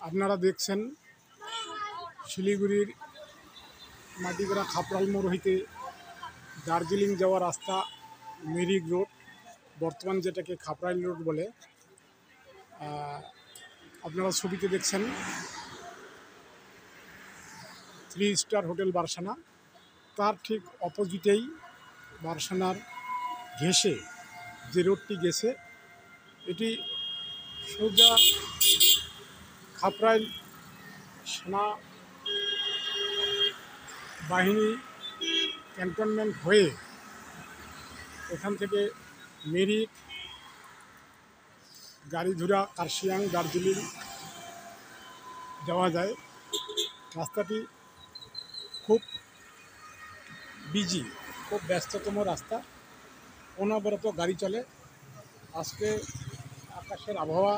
আপনারা দেখছেন শিলিগুড়ির মাটিগড়া খাপড়াল মোড় হইতে দার্জিলিং যাওয়ার রাস্তা মিরিক রোড, বর্তমান যেটাকে খাপড়াইল রোড বলে। আপনারা ছবিতে দেখছেন 3 স্টার হোটেল বারসানা, তার ঠিক অপোজিটেই বারসানার ঘেঁষে যে রোডটি গেছে, এটি সোজা খাপড়াইল সেনা বাহিনী ক্যান্টনমেন্ট হয়ে এখান থেকে মিরিক, গাড়িধুরা, কার্শিয়াং, দার্জিলিং যাওয়া যায়। রাস্তাটি খুব বিজি, খুব ব্যস্ততম রাস্তা, অনবরত গাড়ি চলে। আজকে আকাশের আবহাওয়া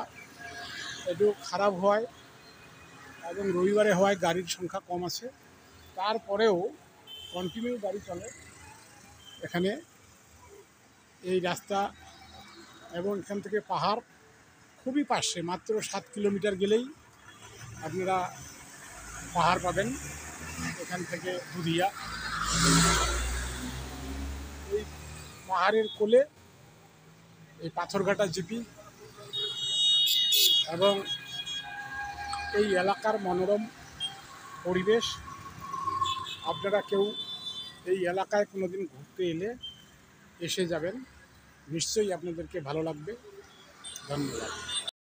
একটু খারাপ হওয়ায় এবং রবিবারে হওয়ায় গাড়ির সংখ্যা কম আছে, তারপরেও কন্টিনিউ গাড়ি চলে এখানে। এই রাস্তা এবং এখান থেকে পাহাড় খুবই পাশে, মাত্র 7 কিলোমিটার গেলেই আপনারা পাহাড় পাবেন। এখান থেকে দুধিয়া, এই পাহাড়ের কোলে এই পাথরঘাটা জিপি এবং এই এলাকার মনোরম পরিবেশ। আপনারা কেউ এই এলাকায় কোনোদিন ঘুরতে এলে এসে যাবেন, নিশ্চয়ই আপনাদেরকে ভালো লাগবে। ধন্যবাদ।